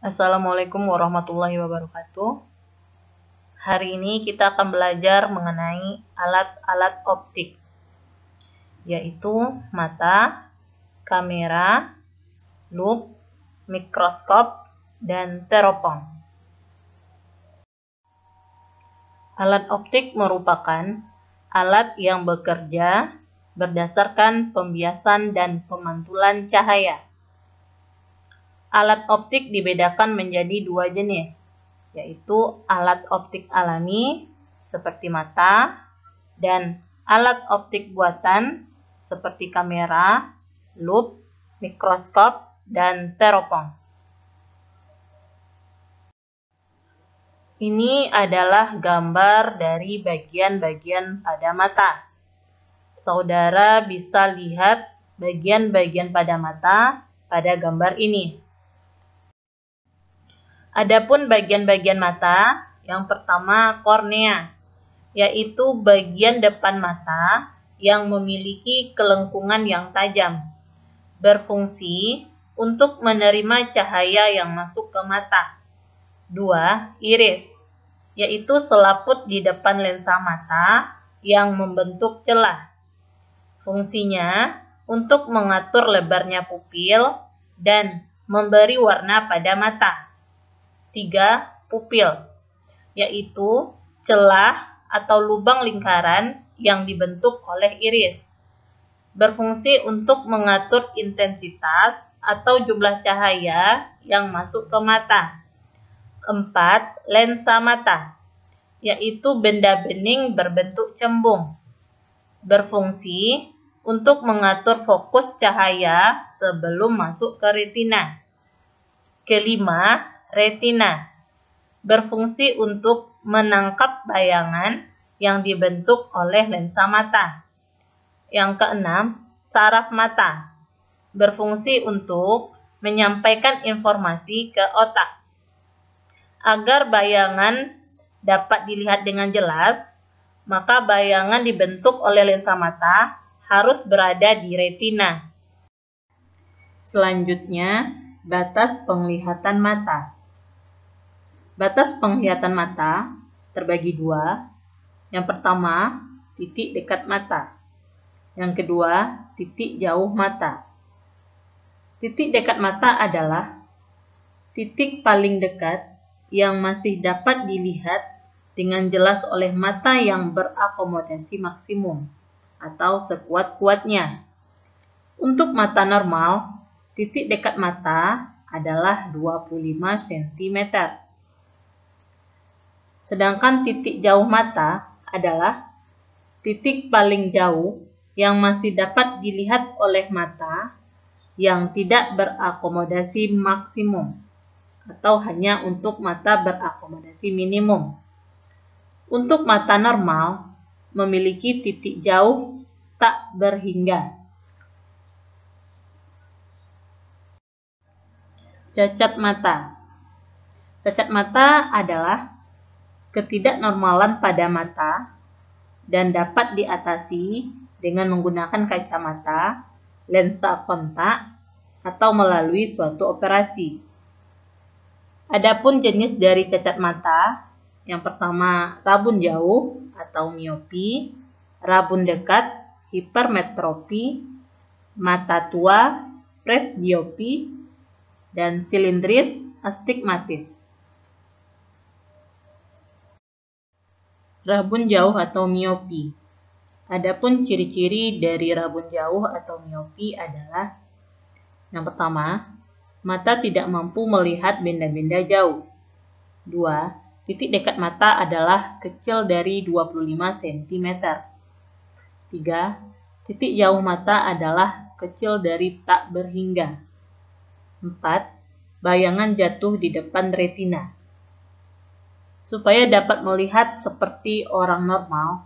Assalamualaikum warahmatullahi wabarakatuh. Hari ini kita akan belajar mengenai alat-alat optik, yaitu mata, kamera, loop, mikroskop, dan teropong. Alat optik merupakan alat yang bekerja berdasarkan pembiasan dan pemantulan cahaya. Alat optik dibedakan menjadi dua jenis, yaitu alat optik alami seperti mata dan alat optik buatan seperti kamera, loop, mikroskop, dan teropong. Ini adalah gambar dari bagian-bagian pada mata. Saudara bisa lihat bagian-bagian pada mata pada gambar ini. Adapun bagian-bagian mata, yang pertama kornea, yaitu bagian depan mata yang memiliki kelengkungan yang tajam, berfungsi untuk menerima cahaya yang masuk ke mata. 2. Iris, yaitu selaput di depan lensa mata yang membentuk celah. Fungsinya untuk mengatur lebarnya pupil dan memberi warna pada mata. 3. Pupil, yaitu celah atau lubang lingkaran yang dibentuk oleh iris. Berfungsi untuk mengatur intensitas atau jumlah cahaya yang masuk ke mata. 4. Lensa mata, yaitu benda bening berbentuk cembung. Berfungsi untuk mengatur fokus cahaya sebelum masuk ke retina. Kelima, retina, berfungsi untuk menangkap bayangan yang dibentuk oleh lensa mata. Yang keenam, saraf mata, berfungsi untuk menyampaikan informasi ke otak. Agar bayangan dapat dilihat dengan jelas, maka bayangan dibentuk oleh lensa mata harus berada di retina. Selanjutnya, batas penglihatan mata. Batas penglihatan mata terbagi dua. Yang pertama, titik dekat mata. Yang kedua, titik jauh mata. Titik dekat mata adalah titik paling dekat yang masih dapat dilihat dengan jelas oleh mata yang berakomodasi maksimum atau sekuat-kuatnya. Untuk mata normal, titik dekat mata adalah 25 cm. Sedangkan titik jauh mata adalah titik paling jauh yang masih dapat dilihat oleh mata yang tidak berakomodasi maksimum atau hanya untuk mata berakomodasi minimum. Untuk mata normal memiliki titik jauh tak berhingga. Cacat mata. Cacat mata adalah ketidaknormalan pada mata dan dapat diatasi dengan menggunakan kacamata, lensa kontak, atau melalui suatu operasi. Adapun jenis dari cacat mata, yang pertama rabun jauh atau miopi, rabun dekat, hipermetropi, mata tua, presbiopi, dan silindris astigmatis. Rabun jauh atau miopi. Adapun ciri-ciri dari rabun jauh atau miopi adalah yang pertama, mata tidak mampu melihat benda-benda jauh. 2. Titik dekat mata adalah kecil dari 25 cm. 3. Titik jauh mata adalah kecil dari tak berhingga. 4. Bayangan jatuh di depan retina. Supaya dapat melihat seperti orang normal,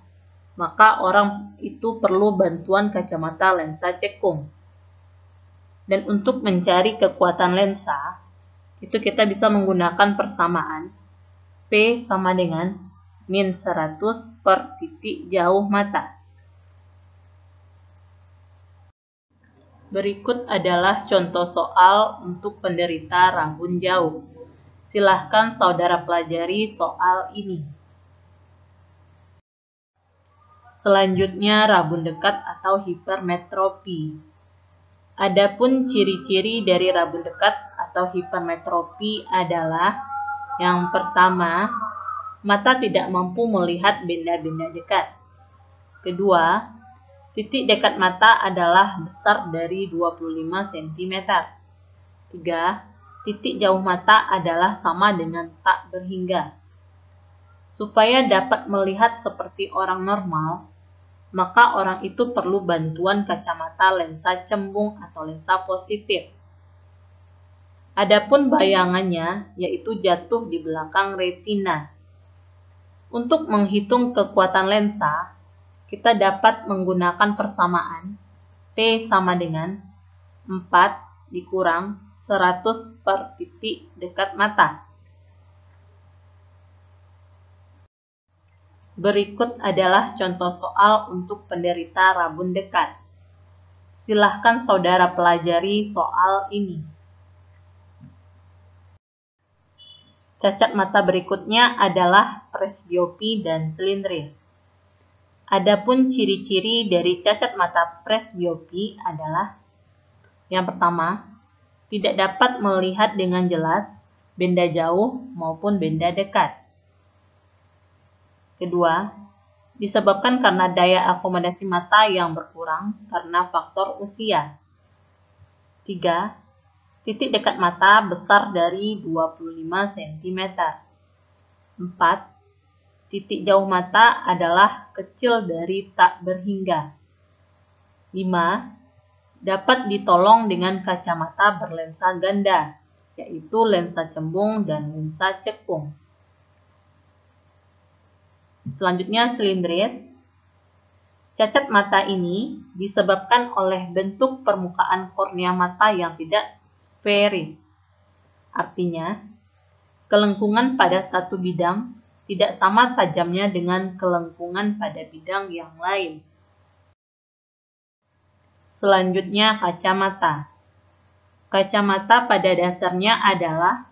maka orang itu perlu bantuan kacamata lensa cekung. Dan untuk mencari kekuatan lensa, itu kita bisa menggunakan persamaan P sama dengan min 100 per titik jauh mata. Berikut adalah contoh soal untuk penderita rabun jauh. Silahkan saudara pelajari soal ini. Selanjutnya, rabun dekat atau hipermetropi. Adapun ciri-ciri dari rabun dekat atau hipermetropi adalah yang pertama, mata tidak mampu melihat benda-benda dekat. Kedua, titik dekat mata adalah besar dari 25 cm. 3. Titik jauh mata adalah sama dengan tak berhingga. Supaya dapat melihat seperti orang normal, maka orang itu perlu bantuan kacamata lensa cembung atau lensa positif. Adapun bayangannya yaitu jatuh di belakang retina. Untuk menghitung kekuatan lensa, kita dapat menggunakan persamaan T sama dengan 4 dikurang 100 per titik dekat mata. Berikut adalah contoh soal untuk penderita rabun dekat. Silahkan saudara pelajari soal ini. Cacat mata berikutnya adalah presbiopi dan silindris. Adapun ciri-ciri dari cacat mata presbiopi adalah yang pertama, tidak dapat melihat dengan jelas benda jauh maupun benda dekat. Kedua, disebabkan karena daya akomodasi mata yang berkurang karena faktor usia. 3. Titik dekat mata besar dari 25 cm. 4. Titik jauh mata adalah kecil dari tak berhingga. 5. Dapat ditolong dengan kacamata berlensa ganda, yaitu lensa cembung dan lensa cekung. Selanjutnya silindris. Cacat mata ini disebabkan oleh bentuk permukaan kornea mata yang tidak sferis. Artinya, kelengkungan pada satu bidang tidak sama tajamnya dengan kelengkungan pada bidang yang lain. Selanjutnya, kacamata. Kacamata pada dasarnya adalah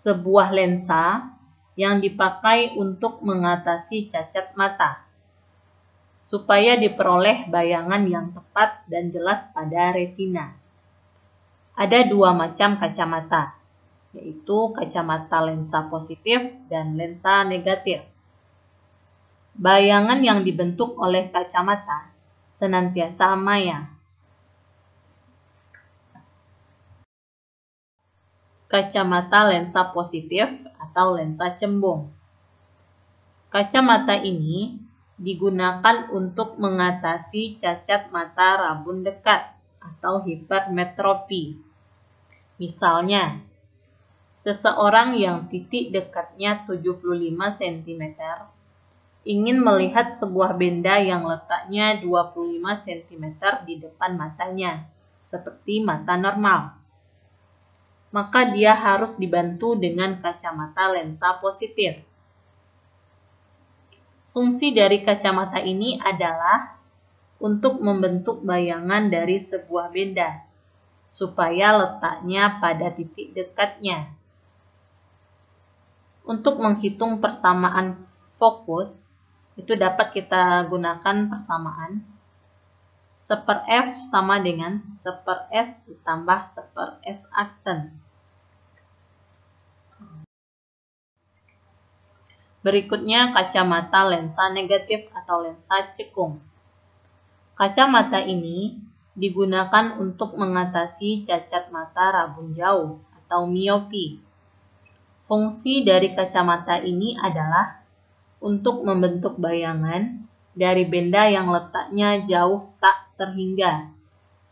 sebuah lensa yang dipakai untuk mengatasi cacat mata, supaya diperoleh bayangan yang tepat dan jelas pada retina. Ada dua macam kacamata, yaitu kacamata lensa positif dan lensa negatif. Bayangan yang dibentuk oleh kacamata senantiasa maya. Kacamata lensa positif atau lensa cembung. Kacamata ini digunakan untuk mengatasi cacat mata rabun dekat atau hipermetropi. Misalnya, seseorang yang titik dekatnya 75 cm ingin melihat sebuah benda yang letaknya 25 cm di depan matanya, seperti mata normal. Maka dia harus dibantu dengan kacamata lensa positif. Fungsi dari kacamata ini adalah untuk membentuk bayangan dari sebuah benda, supaya letaknya pada titik dekatnya. Untuk menghitung persamaan fokus, itu dapat kita gunakan persamaan 1/f sama dengan 1/s ditambah 1/s aksen. Berikutnya kacamata lensa negatif atau lensa cekung. Kacamata ini digunakan untuk mengatasi cacat mata rabun jauh atau miopi. Fungsi dari kacamata ini adalah untuk membentuk bayangan dari benda yang letaknya jauh tak terhingga,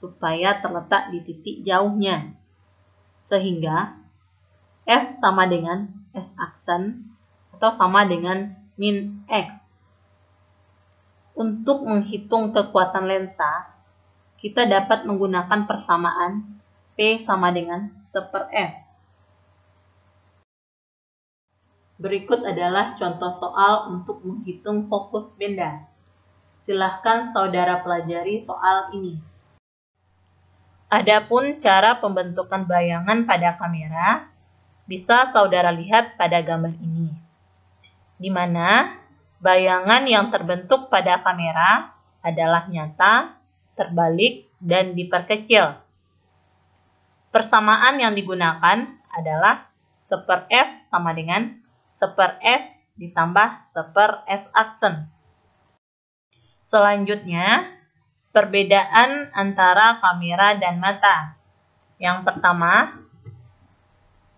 supaya terletak di titik jauhnya. Sehingga F sama dengan S aksen atau sama dengan min X. Untuk menghitung kekuatan lensa, kita dapat menggunakan persamaan P sama dengan 1/f. Berikut adalah contoh soal untuk menghitung fokus benda. Silahkan saudara pelajari soal ini. Adapun cara pembentukan bayangan pada kamera, Bisa saudara lihat pada gambar ini, di mana bayangan yang terbentuk pada kamera adalah nyata, terbalik, dan diperkecil. Persamaan yang digunakan adalah 1/f sama dengan 1/s ditambah 1/s aksen. Selanjutnya, perbedaan antara kamera dan mata. Yang pertama,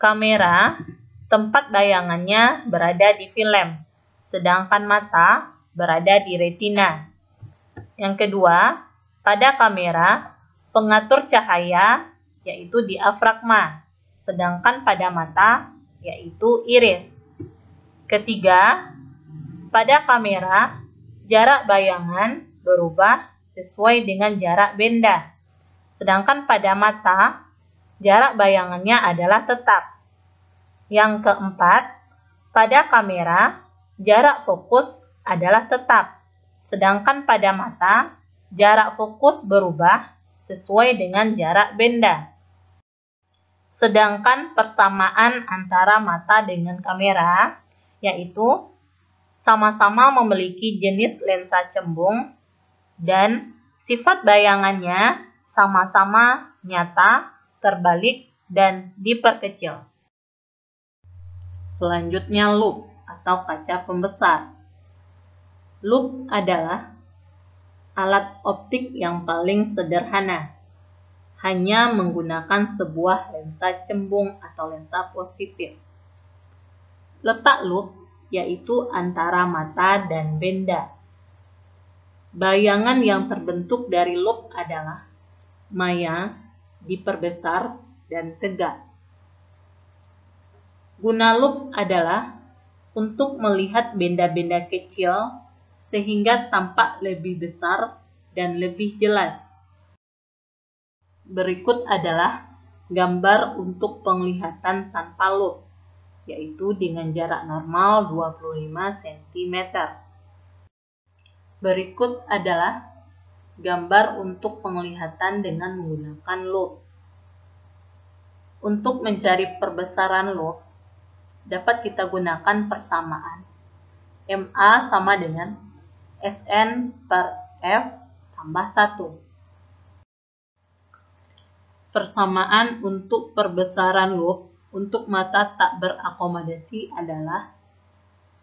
kamera, tempat bayangannya berada di film, sedangkan mata berada di retina. Yang kedua, pada kamera, pengatur cahaya yaitu diafragma, sedangkan pada mata yaitu iris. Ketiga, pada kamera, jarak bayangan berubah sesuai dengan jarak benda, sedangkan pada mata, jarak bayangannya adalah tetap. Yang keempat, pada kamera, jarak fokus adalah tetap, sedangkan pada mata, jarak fokus berubah sesuai dengan jarak benda. Sedangkan persamaan antara mata dengan kamera, yaitu sama-sama memiliki jenis lensa cembung dan sifat bayangannya sama-sama nyata, terbalik, dan diperkecil. Selanjutnya loop atau kaca pembesar. Loop adalah alat optik yang paling sederhana, hanya menggunakan sebuah lensa cembung atau lensa positif. Letak loop yaitu antara mata dan benda. Bayangan yang terbentuk dari loop adalah maya, diperbesar, dan tegak. Guna loop adalah untuk melihat benda-benda kecil sehingga tampak lebih besar dan lebih jelas. Berikut adalah gambar untuk penglihatan tanpa loop, yaitu dengan jarak normal 25 cm. Berikut adalah gambar untuk penglihatan dengan menggunakan loop. Untuk mencari perbesaran loop, dapat kita gunakan persamaan MA sama dengan SN/F tambah 1. Persamaan untuk perbesaran loop untuk mata tak berakomodasi adalah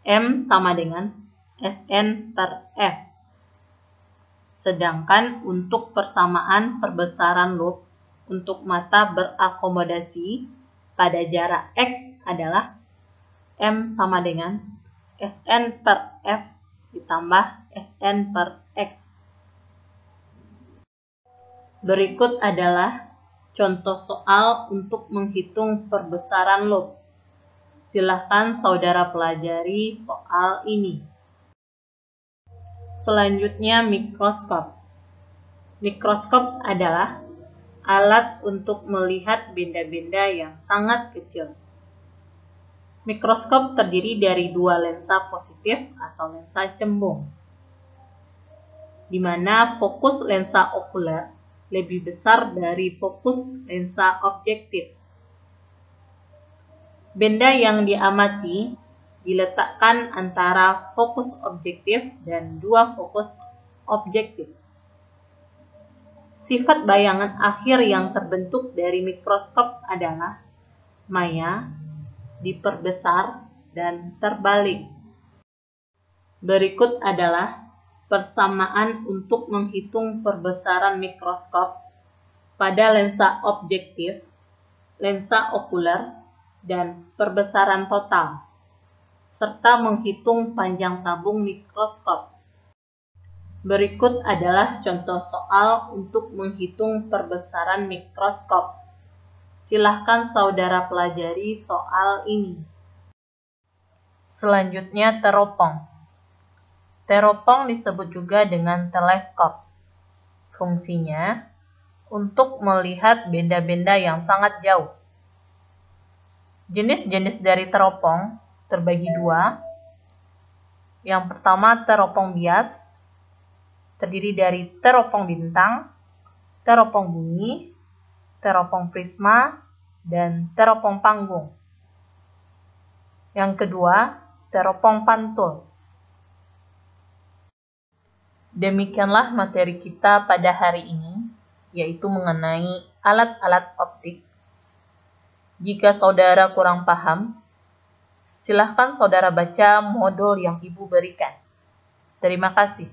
M sama dengan SN/F. Sedangkan untuk persamaan perbesaran loop untuk mata berakomodasi pada jarak X adalah M sama dengan SN/F ditambah SN/X. Berikut adalah contoh soal untuk menghitung perbesaran loop. Silakan saudara pelajari soal ini. Selanjutnya mikroskop. Mikroskop adalah alat untuk melihat benda-benda yang sangat kecil. Mikroskop terdiri dari dua lensa positif atau lensa cembung, di mana fokus lensa okuler lebih besar dari fokus lensa objektif. Benda yang diamati diletakkan antara fokus objektif dan dua fokus objektif. Sifat bayangan akhir yang terbentuk dari mikroskop adalah maya, diperbesar, dan terbalik. Berikut adalah persamaan untuk menghitung perbesaran mikroskop pada lensa objektif, lensa okuler, dan perbesaran total, serta menghitung panjang tabung mikroskop. Berikut adalah contoh soal untuk menghitung perbesaran mikroskop. Silahkan saudara pelajari soal ini. Selanjutnya teropong. Teropong disebut juga dengan teleskop. Fungsinya untuk melihat benda-benda yang sangat jauh. Jenis-jenis dari teropong terbagi dua. Yang pertama teropong bias, terdiri dari teropong bintang, teropong bumi, teropong prisma, dan teropong panggung. Yang kedua, teropong pantul. Demikianlah materi kita pada hari ini, yaitu mengenai alat-alat optik. Jika saudara kurang paham, silahkan saudara baca modul yang Ibu berikan. Terima kasih.